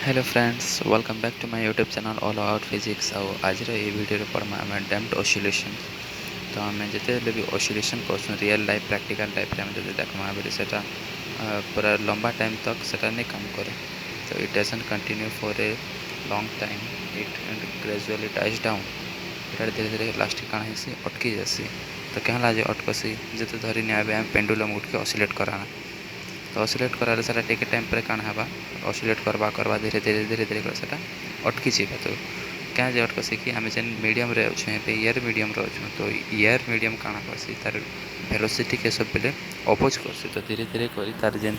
Hello friends, welcome back to my YouTube channel all about physics. आज ये video पढ़मा आम damped oscillation. तो आम जिते भी ऑसिलेशन कर रियल लाइफ प्रैक्टिकल लाइफ में जो देखमा बोले से पूरा लंबा टाइम तक सेटा नहीं काम करे। तो it doesn't continue for a long time, it gradually dies down. इटा धीरे धीरे लास्ट काण हेसी अटकी जासी। तो क्या अटकसी जिते धरी आम पेंडुलम गुटके ऑसिलेट कराना। तो ऑसिलेट करारे सेटा टिके टाइम पर काण हेबा ऑसिलेट करवा करवा धीरे धीरे धीरे धीरे कर सेटा अटकी जाए। तो क्या जे अटकसी कि आम जेन मीडियम रे अच्छे एयर मीडियम रे अच्छे। तो एयर मीडियम काण करसी तार वेलोसिटी के सब बेले अपोज करसी। तो धीरे धीरे करी तार जेन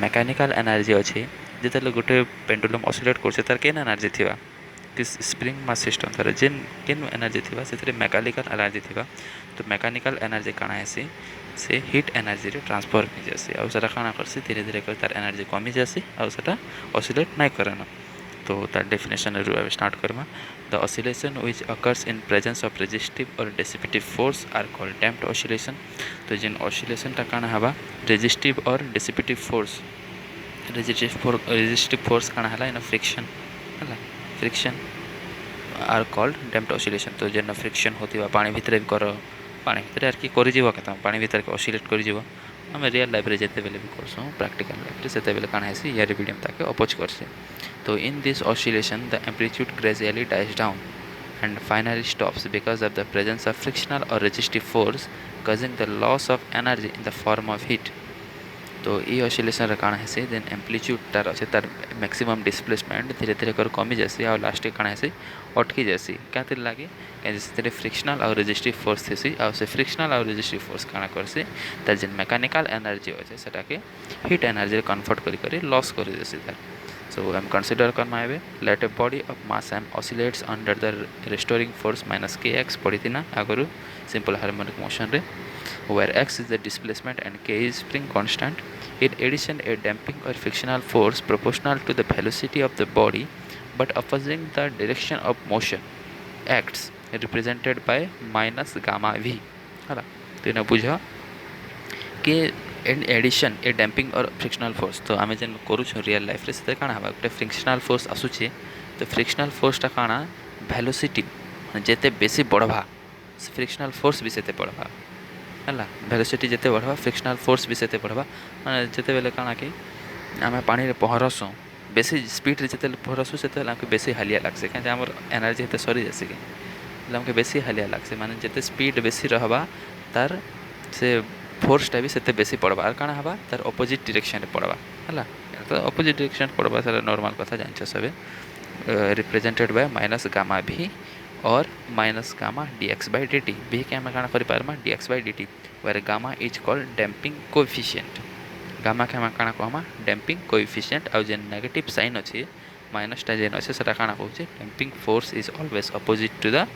मेकानिकल एनर्जी अच्छे जिते गोटे पेंडुलम ऑसिलेट करছে तार केन एनर्जी थिबा कि स्प्रिंग मास सिस्टम तार जेन केन एनर्जी थिबा से मेकानिकल एनर्जी थिबा। तो मेकानिकल एनर्जी काण हेसी से हिट एनर्जी रे ट्रांसफर हो जासी आउ सेटा काण करसी धीरे धीरे कर तार एनर्जी कमी जासी आउ सेटा ऑसिलेट नहीं करना। तो तार डेफिनेशन रू अब स्टार्ट करमा। The oscillation which occurs in presence of resistive or dissipative force are called damped oscillation. तो जेन ऑसिलेशन टा काण हबा resistive or dissipative force. Resistive force काण हला इन फ्रिक्शन हला friction are called damped oscillation. तो जेन फ्रिक्शन होतिबा पानी भितर भी कर पानी भितर आर कि करिजिव केता पानी भितर के ऑसिलेट करिजिव। आम रियल लाइफ रे जेते बेले भी करसुँ प्रैक्टिकल लाइफ रे सेते बेले काण हेसी एयर मीडियम ताके अपोज करसे। तो in this oscillation the amplitude gradually dies down and finally stops because of the presence of frictional or resistive force causing the loss of energy in the form of heat। तो ये oscillation काण हेसी then amplitude तार अच्छे तार maximum displacement धीरे धीरे कर कमी जासी और लास्ट काण हेसी अटकी जासी क्या लगे कहीं फ्रिक्शनल और रेजिस्टिव फोर्स थी आ से फ्रिक्शनल और रेजिस्टिव फोर्स काण करसी तार जेन मेकानिकल एनर्जी अच्छे सेटा के हिट एनर्जी कन्वर्ट करी लॉस कर देसी तार। So I am consider करना है let a body of mass m oscillates under the restoring force minus kx पड़ी थी ना आगरू simple harmonic motion रे where x is the displacement and k is spring constant। In addition, a damping or frictional force proportional to the velocity of the body but opposing the direction of motion acts represented by minus gamma v है। तो इन्हें बुझा कि in addition A damping और frictional force. तो आम जेन करूँ real life से काण हवा गोटे फ्रिक्शनल फोर्स आसूचे। तो फ्रिक्शनल फोर्सटा काण वेलोसिटी जेते बेसी बढ़वा फ्रिक्शनल फोर्स भी सेते बढ़वा है। वेलोसिटी जेते बढ़वा फ्रिक्शनल फोर्स भी सेते बढ़वा माने जेते बेले काण कि आम पानी पहरसुँ बेसी स्पीड रे जेते पहरसुँ से आमको बेसी हालिया लागसे कहीं आम एनर्जी हेते सरी जासी कि आमको बेसी हालिया लागसे माने जेते स्पीड बेसी रहबा तार से फोर्सटा भी सेते बेसी पड़वा और काण हवा तार अपोजिट डायरेक्शन रे पड़वा है। तो अपोजिट डायरेक्शन पड़वा सारा नॉर्मल कथा जानछ सबे रिप्रेजेंटेड बाय माइनस गामा भी और minus gamma dx by dt भी के आम काण करि पारमा dx by dt where gamma is called damping coefficient. Gamma के आम काण कहमा डैम्पिंग कोएफिशिएंट आउ जेन नेगेटिव साइन अछि माइनसटा जेन अछि सेटा काण कहूचे damping force is always opposite to the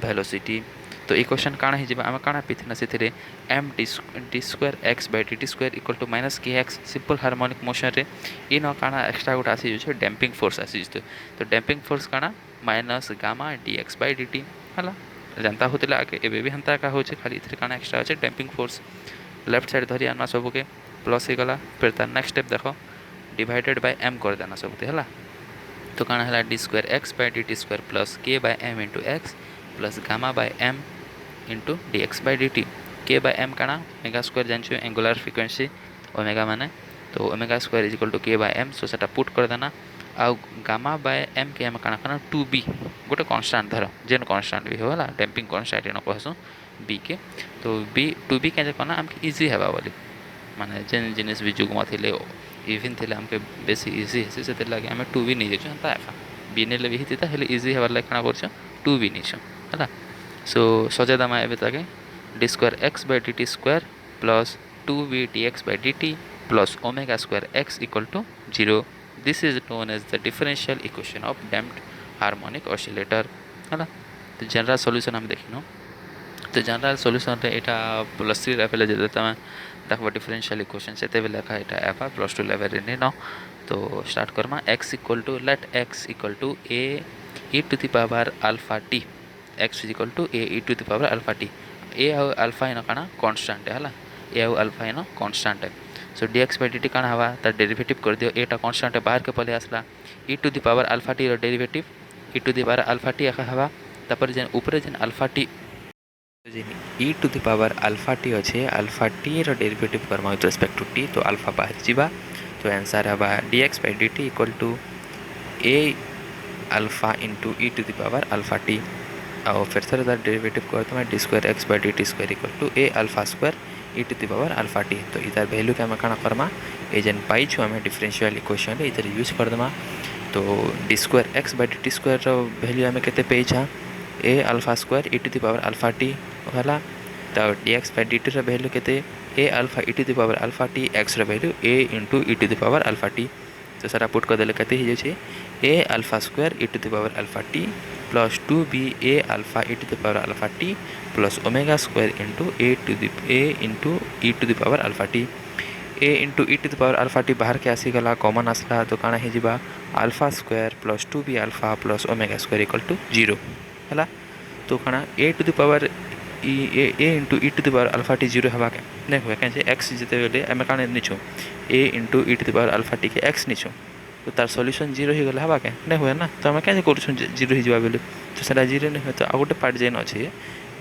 velocity. तो ये क्वेश्चन काण हो आम काण पीथिना से M D square x by D T square equal to minus K X simple harmonic motion रे इन काण एक्सट्रा गोटे आसी जाए डैम्पिंग फोर्स आसी जाए। तो डैम्पिंग फोर्स काण minus gamma D X by D T है जानता होता आगे एवं भी हंता का हो खाली इधर काण एक्सट्रा अच्छे डैम्पिंग फोर्स लेफ्ट साइड धरी आना सबके प्लस हो गला फिर तार नेक्स्ट स्टेप देख डिवाइडेड बाय एम कर देना सबके है। तो काण है D square x by D T square plus K by M into X plus gamma by M into D X by D T K by M काण omega square जानछु angular frequency omega माने। तो omega square is equal to K by M so सेटा put कर देना आउ gamma by M के आम काण करना 2b गोटे कन्स्टांट धर जेन कन्स्टांट भी होला डैम्पिंग कन्स्टांट इन कहसु बी के। तो बी 2b के कना आमके इजी हेबा बोली माने जेन जिनिस भी जुगमा थिले इवन थिले आमके बेसी इजी हेसी से लगे आम 2b नहीं जाइछु हंता एफा बी नेले भी हिता हेले इजी हेबार लागे काण करछु 2b निछु है। सो सजे दामा एबे ताके d square x by D T square plus 2b dx by dt plus omega square x equal to 0। This is known as the differential equation of damped harmonic oscillator है। तो general solution हम देखिनो। तो general solution रे एटा plus 3 level जे तमे देखबो differential equation सेते बेले का एटा एफा प्लस 2 लेवल रे ने न। तो स्टार्ट करमा x equal to let x equal to a e to the power alpha t x is equal to a e to the power alpha t ए आउ अल्फा इन काना कांस्टेंट है ए आउ अल्फा इन कांस्टेंट है। सो dx by dt काण हवा तार derivative कर दियो एटा कांस्टेंट बाहर के पले आसला e to the power alpha T रो derivative e to the power alpha T एका हवा तापर जेन ऊपर जेन अल्फा टी जेन e to the power alpha T अच्छे अल्फा टी रो डेरिवेटिव करमा विथ रिस्पेक्ट टू t तो अल्फा बाहर जीवा तो आंसर हवा dx by dt equal to a alpha into e to the power alpha T और फिर से तार डेरिवेटिव करते हैं D square x by D T square equal to a alpha square E to the power alpha T तो इधर value के आम काण करमा ए जेन पाई छु आम डिफरेंशियल इक्वेशन इधर यूज करदमा तो D square x by D T square value आम केते पेइछा A alpha square E to the power alpha T होला तो D X by D T value केते A alpha E to the power alpha T X value A into E to the power alpha T तो सारा put कर देले केते हो जाए A alpha square E to the power alpha T plus 2b a alpha e to the power alpha T plus omega square into A into E to the power alpha T A into E to the power alpha T बाहर के आसीगला common आसला तो काଣା हो जावा alpha square plus 2b alpha plus omega square equal to 0 है तो काଣା A to the power A into E to the power alpha T 0 हवा के नहीं हुए कहीं एक्स जिते बेले आम काଣା नीचु A into E to the power alpha T के एक्स नीचु तो तार सॉल्यूशन 0 ही गला हवा के नहीं हुए ना तो आम क्या कर 0 ही जावा बेले तो सेटा 0 नहीं हुए तो आ गोटे पार्ट जेन अच्छे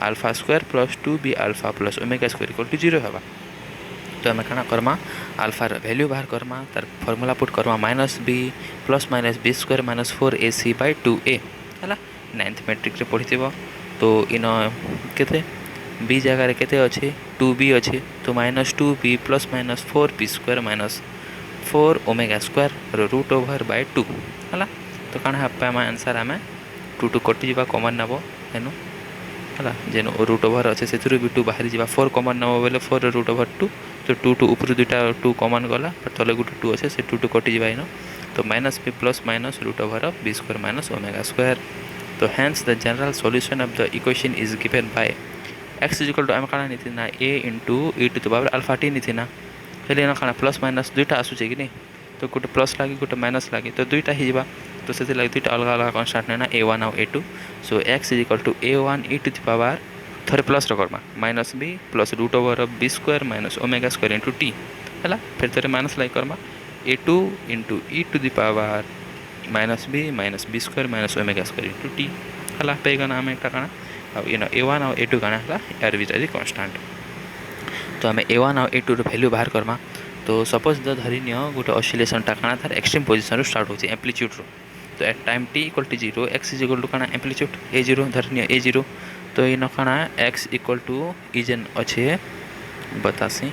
alpha square plus 2b alpha plus omega square equal to 0 हवा तो आम काଣା करमा अल्फार वैल्यू बाहर करमा तार फॉर्मूला पुट करमा minus B plus minus B square minus 4ac by 2a है 9th मैट्रिक रे पढ़ी तो इन केते बी जगह केते अच्छे 2b अच्छे तो minus 2b plus minus 4b square minus 4 omega square root over by 2 है तो काଣା हापा आम आंसर आम 2 कटि जा कमन नब हेनु है जेन रूट ओवर अच्छे से भी 2 बाहरी जा 4 कमन नब बोले 4 रूट ओवर 2 तो 2 ऊपर दुटा 2 कमन गला तले गोटे 2 अच्छे से 2 कटि जा इन तो minus B plus minus root over of B square minus omega square तो hence the general solution of the equation is given by X is equal to आम काଣା नीतिना A into E to the power alpha T नीतिना हेले काଣା plus minus दुईटा आसूचे कि नहीं तो गोटे प्लस लगे गोटे माइनस लगे तो दुईटा ही जा तो से लगे दुईटा अलग अलग कन्स्टांट ना a1 और a2 so x is equal to a1 e to the power थोड़े प्लस करमा minus B plus root over of B square minus omega square into T है फिर थोड़े माइनस लगे करमा a2 into E to the power minus B square minus omega square into T है पेगा आम एक काଣା a1 और a2 काଣା है यार भी कन्स्टांट तो आम a1 और a2 वैल्यू बाहर करमा तो सपोज द धरी नियो गोटे ऑसिलेशनटा काଣା तार एक्सट्रीम पोजिशन स्टार्ट होची एम्प्लीट्यूड रो तो at time t equal to 0 x is equal to काଣା एम्प्लीट्यूड a0 धरी नियो a0 तो इन काଣା x इक्वल टू इजेन अच्छे बतासी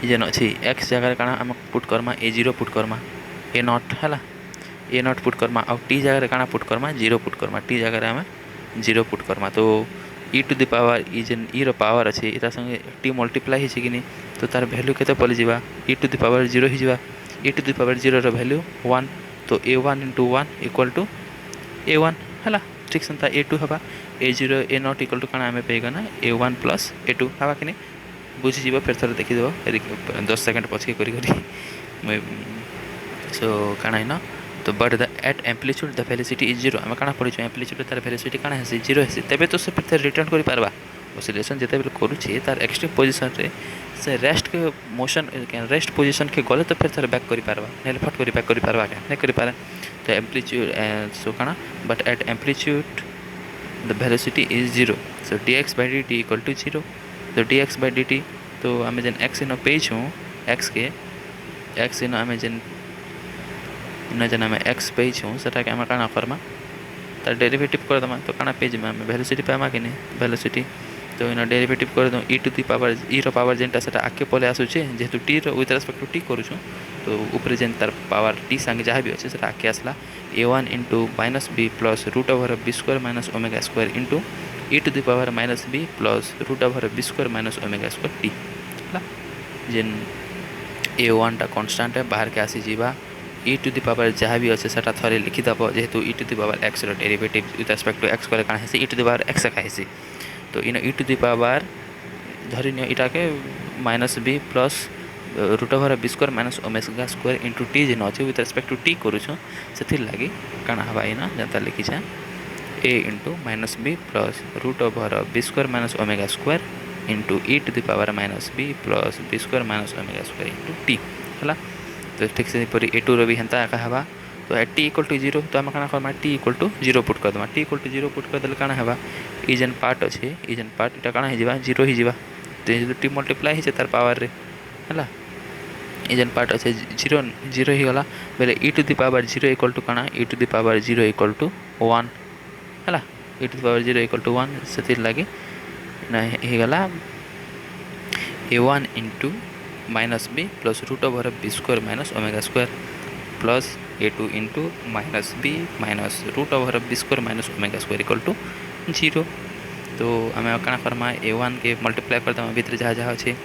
इजेन अच्छे x जगह काଣା आम put Karma a0 put Karma a0 है a0 पुट करमा और t जगह काଣା पुट करमा 0 पुट करमा t जगह आम 0 पुट करमा तो E to the power E जेन ई रो पावर अच्छे इता संगे टी मल्टीप्लाई होची कि नहीं तो तार वैल्यू केते पले जीवा ई टू द पावर 0 ही जीवा ई टू द पावर 0 रो वैल्यू 1 तो a1 into 1 equal to a1 है ठीक सेंता a2 हवा a0 a0 इक्वल टू काଣା आमे पेगा ना a1 प्लस a2 हवा कि नहीं बुझी जीवा फिर थोड़ा देखि देबो 10 सेकंड पछके करी सो काଣା इना तो but the at amplitude the velocity is 0 आम काଣା पढ़ी एम्प्लीट्यूड तार वेलोसिटी काଣା है 0 है तेबे तो से फिर रिटर्न करि पारबा ऑसिलेशन जेते बेले करूछे तार एक्सट्रीम पोजीशन रे से रेस्ट के मोशन रेस्ट पोजीशन के गले तो फिर तार बैक करि पारबा नेल फट करि बैक करि पारबा के नहीं करि पारे तो एम्प्लीट्यूड सो काଣା but at amplitude the velocity is 0 so dx by dt equal to 0 तो dx by dt तो आम जेन x इन पे छु x के x इन आम जेन इन जेन आम x पे छु सेटा के आम काଣା करमा तार डेरिवेटिव कर दमा तो काଣା पेज में आम वेलोसिटी पामा कि नहीं वेलोसिटी तो इन डेरिवेटिव कर दो E to the power E रो पावर जेनटा सेटा आके पले आसुचे जेहेतु टी रो विथ रेस्पेक्ट टू टी करूछु तो ऊपर जेन तार पावर टी संगे जहाँ भी अच्छे सेटा आके आसला a1 into minus B plus root over b square minus omega square into E to the power minus B plus root over b square minus omega square t है जेन a1 टा कन्स्टांट है बाहर के आसी जीवा ई टू दी पावर जहाँ भी अच्छे सेटा थरे लिखिदेव जेहेतु e to the power x रो derivative with respect to x कले काଣା हेसी e to the power x का हेसी तो इन ई टू दी पावर धरी नियो इटा के minus B plus root over b square minus omega square into t जेन अच्छे विथ रेस्पेक्ट टू टी करूँ से लगी काଣା हवा इना जनता लिखीछे a into minus B plus root over b square minus omega square into E to the power minus B plus b square minus omega square into T है। तो ठीक से ए टू री हेन्ता एका हवा तो टी इक्वल टू 0 तो आम कमा टी इक्वल टू 0 पुट करदे टी इक्वल टू 0 पुट करदे कण है ये जेन पार्ट अच्छे ये जेन पार्ट इटा कण हो 0 हो तो टी मल्टीप्लाई हो तार पावर रे है ये जेन पार्ट अच्छे 0 0 हो गला बेले e to the power 0 equal to कण e to the power 0 equal to 1 है e to the power 0 equal to 1 से लगे गला a1 into minus B plus root over b square minus omega square plus a2 into minus b minus root over b square minus omega square equal to 0। तो आम कण Karma a1 के multiply करदे भितर जहाँ जहाँ अच्छे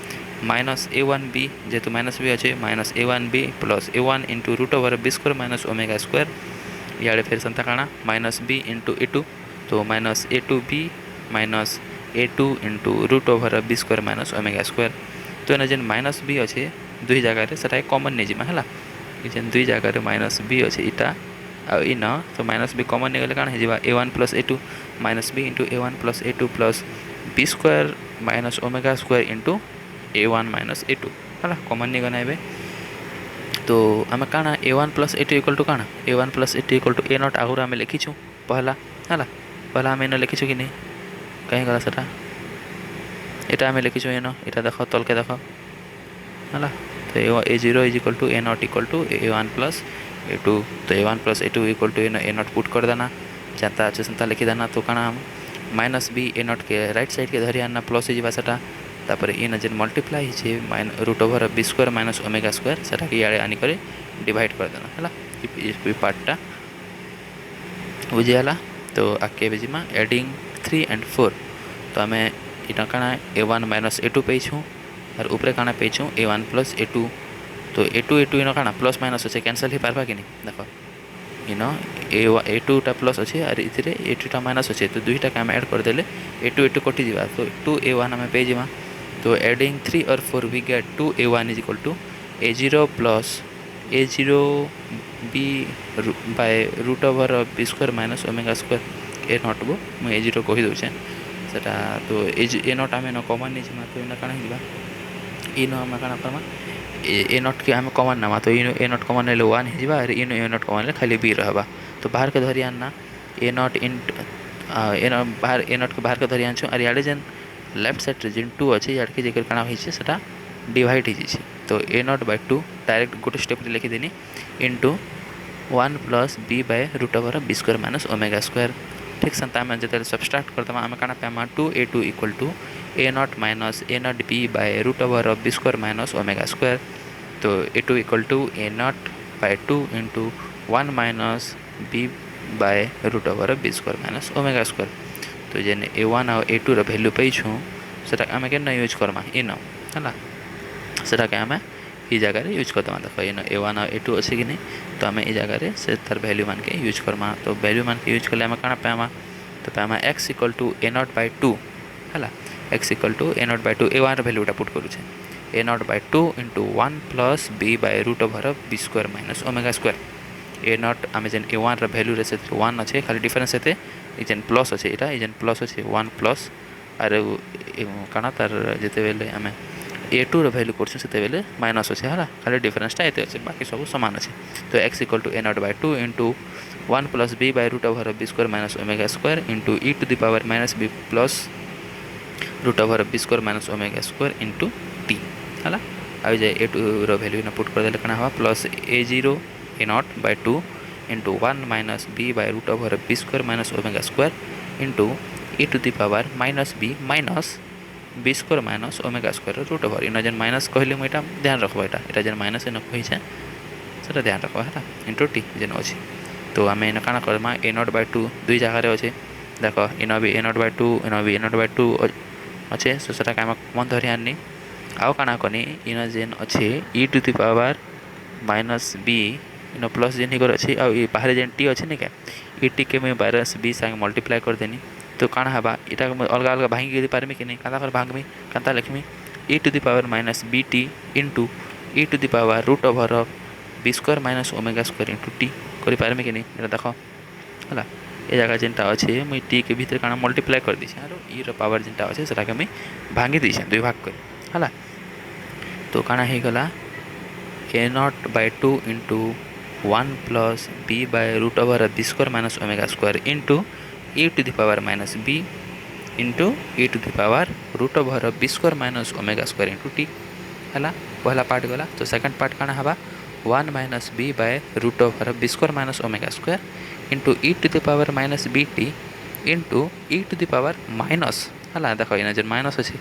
माइनस a1b जेहेतु माइनस बी अच्छे minus a1b plus a1 into root over b square minus omega square इे फिर संता काଣା माइनस b इंटू a2 तो minus a2b minus a2 into root over b square minus omega square तो एना जेन minus b अच्छे दुई जगार से कमन नहीं जीमा है जेन दुई जगार माइनस बी अच्छे इटा इन तो माइनस बी कमन नहीं गले कण हो a1 plus a2 minus b into a1 plus a2 plus b square minus omega square into a1 minus a2 है कमन नहीं गना ए तो आम काଣା a1 plus a2 equal to काଣା a1 plus a2 equal to a0 आगुरी आम लिखीचु पहला है पहला आम इन लिखीचु कि नहीं कहीं गला सेटा এটা আমি লিখিছো এন এটা দেখো তলকে দেখো হলা তো a0 is equal to a0 equal to a1 plus a2 तो a1 plus a2 equal to a0 put कर देना जनता अच्छे संता लिखी देना तो काଣା माइनस बी a0 के राइट साइड के धरी आना प्लस हो सेटा तापर इन जेन मल्टीप्लाई है root over b square minus omega square सेटा कि इे आनिक डिवाइड कर देना है पार्टा बुझीगला। तो आगे बेजिमा एडिंग 3 and 4 तो आम इटा काଣା a1 माइनस a2 पेछू और ऊपर काଣା पेछू a1 प्लस a2 तो a2 इन काଣା प्लस माइनस अच्छे कैनसल हो पार्बा कि नहीं देख इन a2 टा प्लस अच्छे और इतने a2 टा माइनस अच्छे तो दुईटा आम ऐड करदे a2 कटि जा तो 2a1 आम पे जा तो एडिंग 3 और 4 we get 2a1 is equal to a0 plus a0 b by root over b square minus omega square a0 को मुझे a0 कही दूचे सेटा तो a0 आम कमन नहीं जीमा तो इन काଣା हो इन आम काଣା करमा a0 के आम कमन नामा तो इन a0 कमन ना 1 हो और इन a0 कमन खाली b रहा तो बाहर के धरी आना a0 इन बाहर a0 के बाहर के धरी आनछु और इे जेन लेफ्ट साइड जेन 2 अच्छे इे के जेकर काଣା होइछे सेटा डिवाइड हो जाइए तो a0 बाय 2 डायरेक्ट गोटे स्टेप लिखिदेनी into 1 plus b by root over b square minus omega square ठीक से आम जो सबस्ट्राक्ट करदे आम काଣା पामा 2a2 equal to a0 minus a0 b by root over b square minus omega square तो a2 equal to a0 by 2 into 1 minus b by root over b square minus omega square तो जेन a1 और a2 value पाइछू से आम के use Karma इन है से आम ये जगह यूज करदे देख इन a1 और a2 अच्छे कि नहीं तो आम ये जगह से तार वैल्यू मान के यूज करमा तो वैल्यू मान के यूज कले आम काଣା पामा तो पामा x equal to a0 by 2 है x equal to a0 by 2 a1 वैल्यूटा पुट करुचे a0 by 2 into 1 plus b by root over b square minus omega square a0 आम जेन a1 वैल्यू रे 1 अच्छे खाली डिफरेंस हेते जेन प्लस अच्छे यहाँ जेन प्लस अच्छे 1 प्लस और काଣା तार जिते बेले आम a2 वैल्यू करते माइनस अच्छे है खाली डिफरेंसटा ये अच्छे बाकी सब सामान अच्छे तो x equal to a0 by 2 into 1 plus b by root over b square minus omega square into E to the power minus b plus root over b square minus omega square into T है आ जाए a2 value put करदे कण हवा plus a0 a0 by 2 into 1 minus b by root over b square minus omega square into E to the power minus b minus B square minus omega square root over इन जेन minus कहली मुझे ध्यान रखबा यहाँ जेन minus इन कही से ध्यान रखबा है इंटू टी जेन अच्छे तो आम इन काଣା करमा a0 बाय 2 दुई जगार अच्छे देख इन भी a0 बाय 2 इन भी a0 बाय 2 अच्छे सो से आम मन धरी आनी आउ काଣା कनी इन जेन अच्छे e to the power minus b इन प्लस जेन ही अच्छे आ बाहर जेन टी अच्छे नहीं क्या ई टी के मुझे माइनस बी संगे मल्टीप्लाई कर देनी तो काଣା हवा यहाँ अलग अलग भांगी पारमी कि नहीं कांता कर भांगमी कांता लिखमी e to the power minus b t into E to the power root over b square minus omega square into t कर पारमी कि नहीं ये देख है ए जगह जेनटा अच्छे मुई टी के भीतर काना मल्टीप्लाई कर दी आरो ई रो पावर जेनटा अच्छे सेटा के मुई भांगी दी दुई भाग कर हला तो काना हे गला a naught by 2 into 1 plus b by root over b square minus omega square into E to the power minus b into E to the power root over b square minus omega square into T है पहला part गला तो second part काना हवा 1 minus b by root over b square minus omega square into E to the power minus b t into E to the power minus है देख ये जो माइनस अच्छे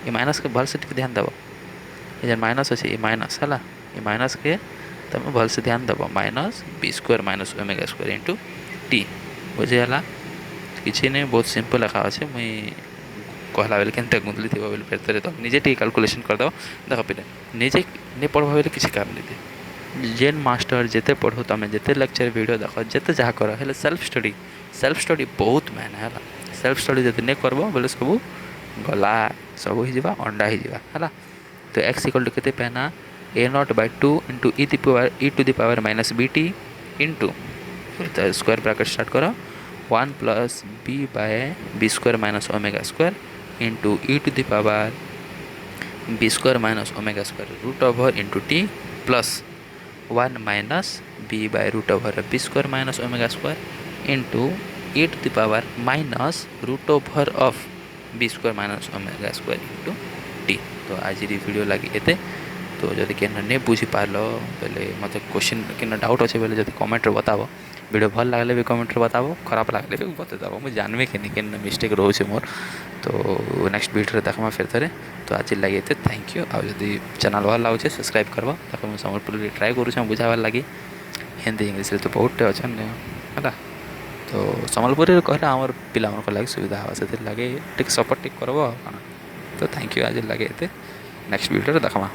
ये माइनस के भल से ध्यान देव ये जो माइनस अच्छे ये माइनस है ये माइनस के तुम भल से ध्यान देव minus B square minus omega square into t बुझीगला किसी नहीं बहुत सिंपल लिखा अच्छे मुई कहला बेले के गुंदली थी बोले फेर तुम निजे टी कैलकुलेशन करदेव देख पे निजे नहीं पढ़वा बोले किसी काम नहीं दे जेन मास्टर जिते पढ़ो तुम जिते लेक्चर वीडियो देख जिते जहाँ कर हेल्ले सेल्फ स्टडी बहुत मेन है सेल्फ स्टडी जब नहीं करब बोले सब गला सब हो अंडा हो तो एक्स इक्वल टू के पेना a naught by 2 into E to the power minus b t into square bracket start करो 1 plus b by b square minus omega square into E to the power b square minus omega square root over into t plus 1 minus b by root over b square minus omega square into E to the power minus root over of B square minus omega square into T तो आज video लगी एते तो जब कि नहीं बुझी पार बोले मत क्वेश्चन कि डाउट अच्छे बोले जब कमेंट बताब वीडियो भल लगे भी कमेंट बताब खराब लगे भी बतेदेव मुझे जानवे कि मिस्टेक रोचे मोर तो नेक्स्ट वीडियो देखा फिर थे तो आज लगे थैंक यू आदि चैनल भल लगे सब्सक्राइब करब देखो मुझे सम्बलपुर ट्राए करूँ बुझाबार लगी हिंदी इंग्लीश तो बहुत अच्छे है तो सम्बलपुर कहले आमर पिला लगे सुविधा हाँ से लगे सपोर्ट करब तो थैंक यू आज लगे नेक्स्ट वीडियो देखा।